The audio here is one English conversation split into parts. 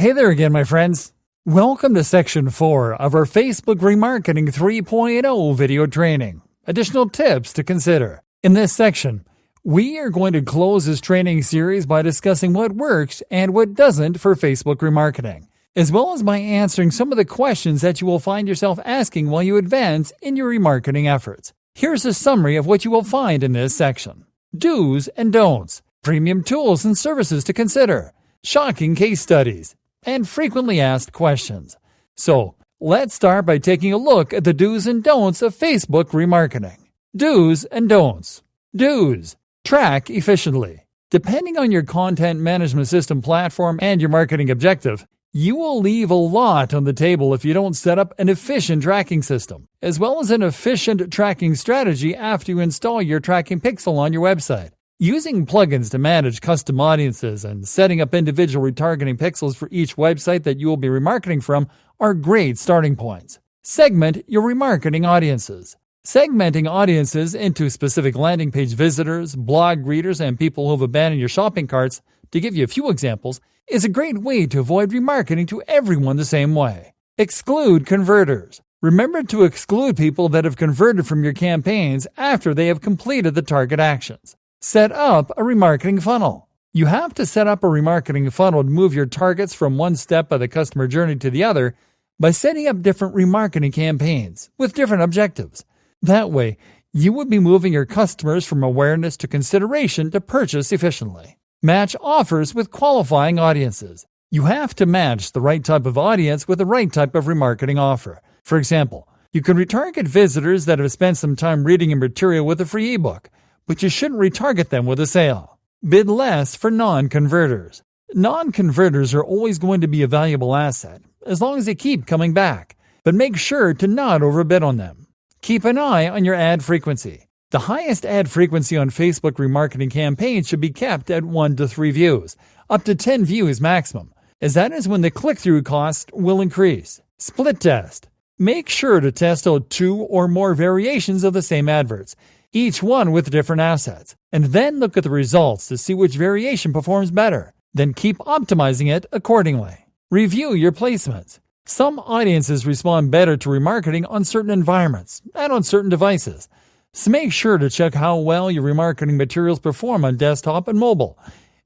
Hey there again, my friends. Welcome to Section 4 of our Facebook Remarketing 3.0 video training. Additional tips to consider. In this section, we are going to close this training series by discussing what works and what doesn't for Facebook remarketing, as well as by answering some of the questions that you will find yourself asking while you advance in your remarketing efforts. Here's a summary of what you will find in this section. Do's and don'ts, premium tools and services to consider, shocking case studies, and frequently asked questions. So, let's start by taking a look at the do's and don'ts of Facebook remarketing. Do's and don'ts. Do's. Track efficiently. Depending on your content management system platform and your marketing objective, you will leave a lot on the table if you don't set up an efficient tracking system, as well as an efficient tracking strategy after you install your tracking pixel on your website. Using plugins to manage custom audiences and setting up individual retargeting pixels for each website that you will be remarketing from are great starting points. Segment your remarketing audiences. Segmenting audiences into specific landing page visitors, blog readers, and people who have abandoned your shopping carts, to give you a few examples, is a great way to avoid remarketing to everyone the same way. Exclude converters. Remember to exclude people that have converted from your campaigns after they have completed the target actions. Set up a remarketing funnel. You have to set up a remarketing funnel to move your targets from one step of the customer journey to the other by setting up different remarketing campaigns with different objectives. That way, you would be moving your customers from awareness to consideration to purchase efficiently. Match offers with qualifying audiences. You have to match the right type of audience with the right type of remarketing offer. For example, you can retarget visitors that have spent some time reading your material with a free ebook, but you shouldn't retarget them with a sale. Bid less for non-converters. Non-converters are always going to be a valuable asset, as long as they keep coming back, but make sure to not overbid on them. Keep an eye on your ad frequency. The highest ad frequency on Facebook remarketing campaigns should be kept at 1 to 3 views, up to 10 views maximum, as that is when the click-through cost will increase. Split test. Make sure to test out 2 or more variations of the same adverts, each one with different assets, and then look at the results to see which variation performs better. Then keep optimizing it accordingly. Review your placements. Some audiences respond better to remarketing on certain environments and on certain devices, so make sure to check how well your remarketing materials perform on desktop and mobile,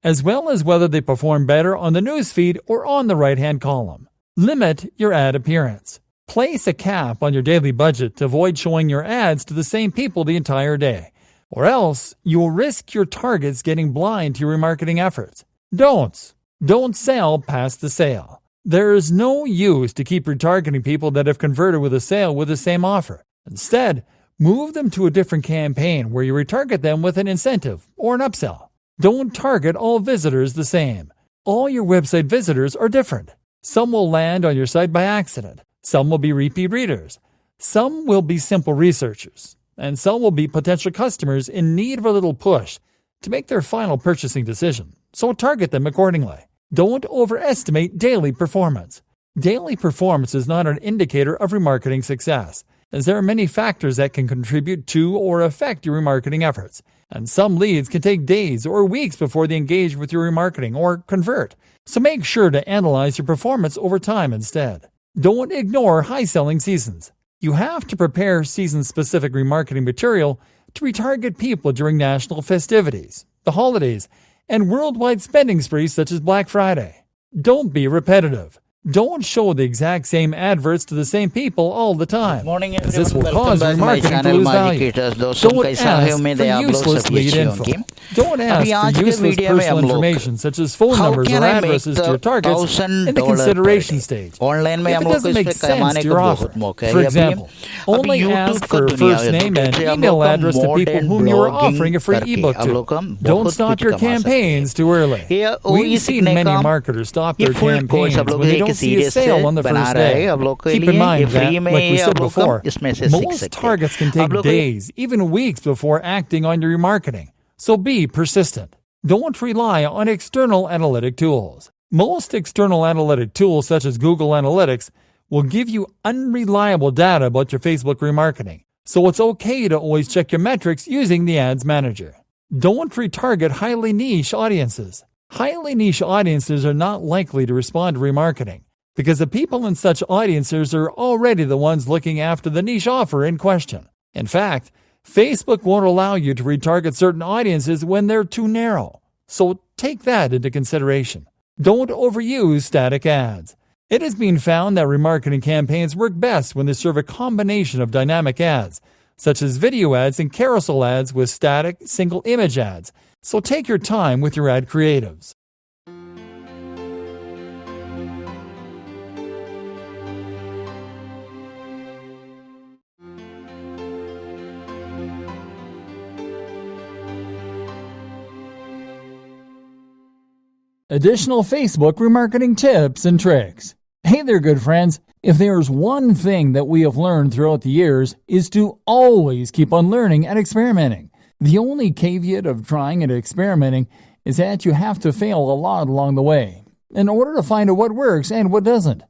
as well as whether they perform better on the newsfeed or on the right-hand column. Limit your ad appearance. Place a cap on your daily budget to avoid showing your ads to the same people the entire day, or else you will risk your targets getting blind to your remarketing efforts. Don'ts. Don't sell past the sale. There is no use to keep retargeting people that have converted with a sale with the same offer. Instead, move them to a different campaign where you retarget them with an incentive or an upsell. Don't target all visitors the same. All your website visitors are different. Some will land on your site by accident. Some will be repeat readers. Some will be simple researchers. And some will be potential customers in need of a little push to make their final purchasing decision. So target them accordingly. Don't overestimate daily performance. Daily performance is not an indicator of remarketing success, as there are many factors that can contribute to or affect your remarketing efforts. And some leads can take days or weeks before they engage with your remarketing or convert. So make sure to analyze your performance over time instead. Don't ignore high-selling seasons. You have to prepare season-specific remarketing material to retarget people during national festivities, the holidays, and worldwide spending sprees such as Black Friday. Don't be repetitive. Don't show the exact same adverts to the same people all the time, as this will cause your marketing to lose value. Don't ask for useless lead info. Don't ask for useless personal information such as phone numbers or addresses to your targets in the consideration stage if it doesn't make sense to your offer. For example, only ask for a first name and email address to people whom you are offering a free ebook to. Don't stop your campaigns too early. We've seen many marketers stop their campaigns when they don't see a sale on the first day. Keep in mind that, like we said before, most targets can take days, even weeks before acting on your remarketing. So be persistent. Don't rely on external analytic tools. Most external analytic tools such as Google Analytics will give you unreliable data about your Facebook remarketing. So it's okay to always check your metrics using the Ads Manager. Don't retarget highly niche audiences. Highly niche audiences are not likely to respond to remarketing because the people in such audiences are already the ones looking after the niche offer in question. In fact, Facebook won't allow you to retarget certain audiences when they're too narrow. So take that into consideration. Don't overuse static ads. It has been found that remarketing campaigns work best when they serve a combination of dynamic ads, such as video ads and carousel ads with static, single image ads. So take your time with your ad creatives. Additional Facebook remarketing tips and tricks. Hey there, good friends. If there's one thing that we have learned throughout the years is to always keep on learning and experimenting. The only caveat of trying and experimenting is that you have to fail a lot along the way in order to find out what works and what doesn't.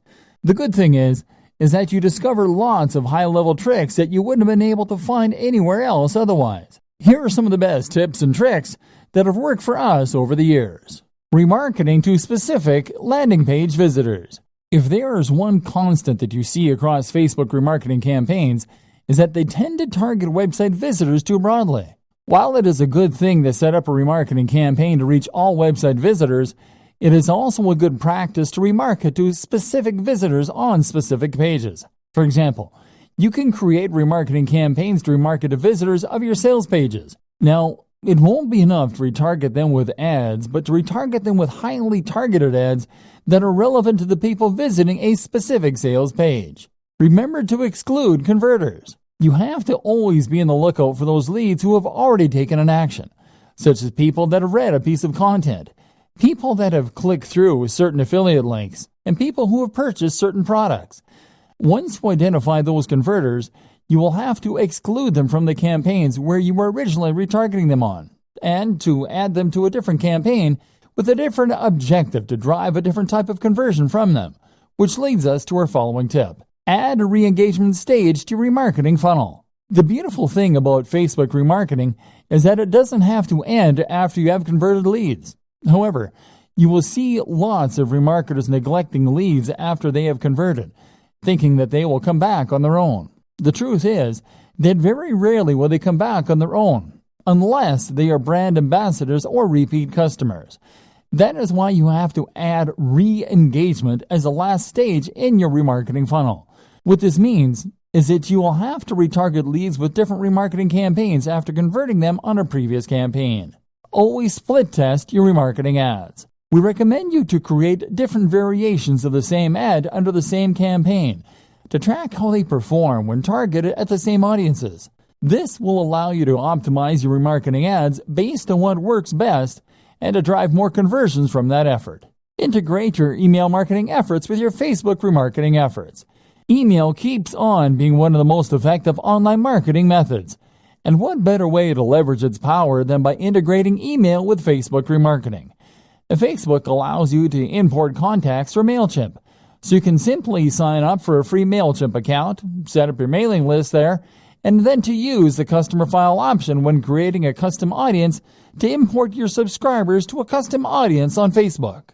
The good thing is that you discover lots of high-level tricks that you wouldn't have been able to find anywhere else otherwise. Here are some of the best tips and tricks that have worked for us over the years. Remarketing to specific landing page visitors. If there is one constant that you see across Facebook remarketing campaigns, is that they tend to target website visitors too broadly. While it is a good thing to set up a remarketing campaign to reach all website visitors, it is also a good practice to remarket to specific visitors on specific pages. For example, you can create remarketing campaigns to remarket to visitors of your sales pages. Now, it won't be enough to retarget them with ads, but to retarget them with highly targeted ads that are relevant to the people visiting a specific sales page. Remember to exclude converters. You have to always be on the lookout for those leads who have already taken an action, such as people that have read a piece of content, people that have clicked through with certain affiliate links, and people who have purchased certain products. Once you identify those converters, you will have to exclude them from the campaigns where you were originally retargeting them on, and to add them to a different campaign with a different objective to drive a different type of conversion from them, which leads us to our following tip. Add a re-engagement stage to your remarketing funnel. The beautiful thing about Facebook remarketing is that it doesn't have to end after you have converted leads. However, you will see lots of remarketers neglecting leads after they have converted, thinking that they will come back on their own. The truth is that very rarely will they come back on their own, unless they are brand ambassadors or repeat customers. That is why you have to add re-engagement as the last stage in your remarketing funnel. What this means is that you will have to retarget leads with different remarketing campaigns after converting them on a previous campaign. Always split test your remarketing ads. We recommend you to create different variations of the same ad under the same campaign to track how they perform when targeted at the same audiences. This will allow you to optimize your remarketing ads based on what works best and to drive more conversions from that effort. Integrate your email marketing efforts with your Facebook remarketing efforts. Email keeps on being one of the most effective online marketing methods. And what better way to leverage its power than by integrating email with Facebook remarketing? Facebook allows you to import contacts from MailChimp, so you can simply sign up for a free MailChimp account, set up your mailing list there, and then to use the customer file option when creating a custom audience to import your subscribers to a custom audience on Facebook.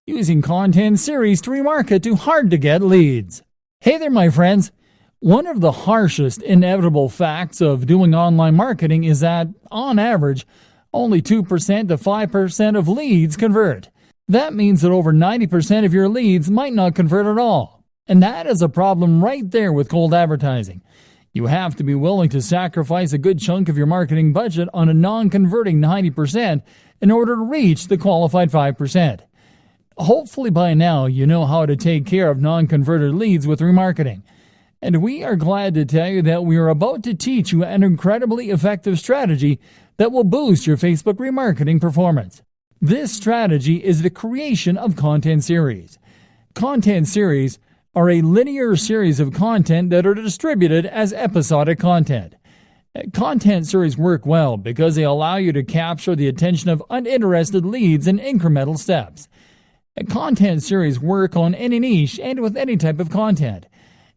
Using content series to remarket to hard-to-get leads. Hey there, my friends. One of the harshest inevitable facts of doing online marketing is that, on average, only 2% to 5% of leads convert. That means that over 90% of your leads might not convert at all. And that is a problem right there with cold advertising. You have to be willing to sacrifice a good chunk of your marketing budget on a non-converting 90% in order to reach the qualified 5%. Hopefully by now you know how to take care of non-converted leads with remarketing. And we are glad to tell you that we are about to teach you an incredibly effective strategy that will boost your Facebook remarketing performance. This strategy is the creation of content series. Content series are a linear series of content that are distributed as episodic content. Content series work well because they allow you to capture the attention of uninterested leads in incremental steps. Content series work on any niche and with any type of content,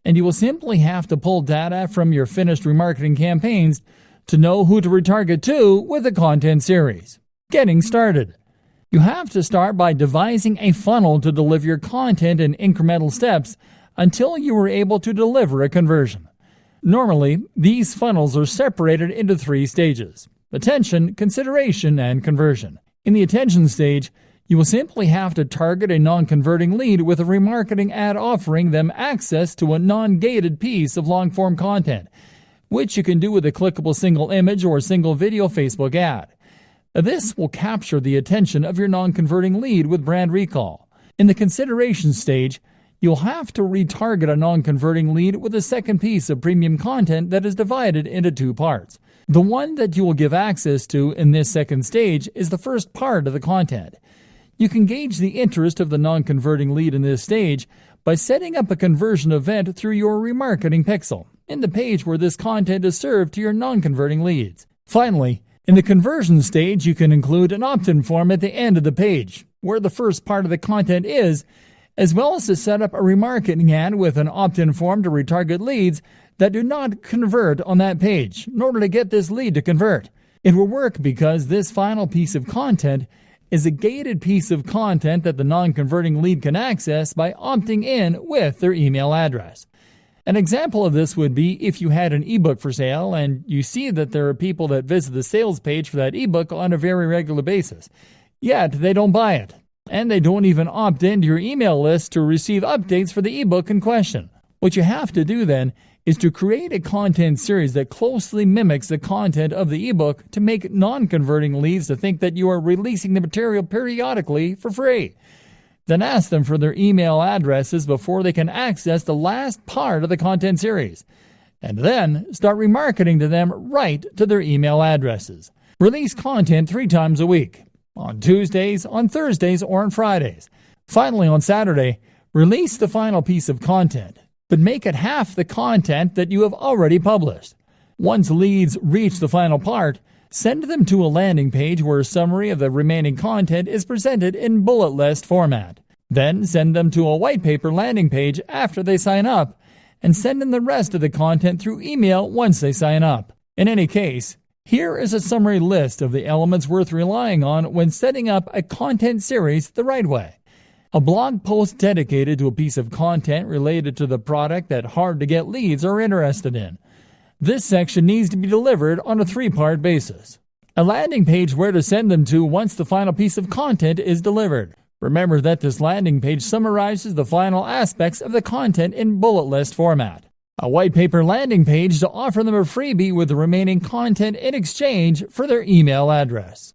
and you will simply have to pull data from your finished remarketing campaigns to know who to retarget to with a content series. Getting started. You have to start by devising a funnel to deliver your content in incremental steps until you are able to deliver a conversion. Normally, these funnels are separated into 3 stages: attention, consideration, and conversion. In the attention stage, you will simply have to target a non-converting lead with a remarketing ad offering them access to a non-gated piece of long-form content, which you can do with a clickable single image or single video Facebook ad. This will capture the attention of your non-converting lead with brand recall. In the consideration stage, you'll have to retarget a non-converting lead with a second piece of premium content that is divided into 2 parts. The one that you will give access to in this second stage is the first part of the content. You can gauge the interest of the non-converting lead in this stage by setting up a conversion event through your remarketing pixel in the page where this content is served to your non-converting leads. Finally, in the conversion stage, you can include an opt-in form at the end of the page, where the first part of the content is, as well as to set up a remarketing ad with an opt-in form to retarget leads that do not convert on that page in order to get this lead to convert. It will work because this final piece of content is a gated piece of content that the non-converting lead can access by opting in with their email address. An example of this would be if you had an ebook for sale and you see that there are people that visit the sales page for that ebook on a very regular basis, yet they don't buy it, and they don't even opt into your email list to receive updates for the ebook in question. What you have to do then is to create a content series that closely mimics the content of the ebook to make non-converting leads to think that you are releasing the material periodically for free. Then ask them for their email addresses before they can access the last part of the content series. And then start remarketing to them right to their email addresses. Release content 3 times a week: on Tuesdays, on Thursdays, or on Fridays. Finally, on Saturday, release the final piece of content, but make it half the content that you have already published. Once leads reach the final part, send them to a landing page where a summary of the remaining content is presented in bullet list format. Then send them to a white paper landing page after they sign up, and send them the rest of the content through email once they sign up. In any case, here is a summary list of the elements worth relying on when setting up a content series the right way. A blog post dedicated to a piece of content related to the product that hard-to-get leads are interested in. This section needs to be delivered on a 3-part basis. A landing page where to send them to once the final piece of content is delivered. Remember that this landing page summarizes the final aspects of the content in bullet list format. A white paper landing page to offer them a freebie with the remaining content in exchange for their email address.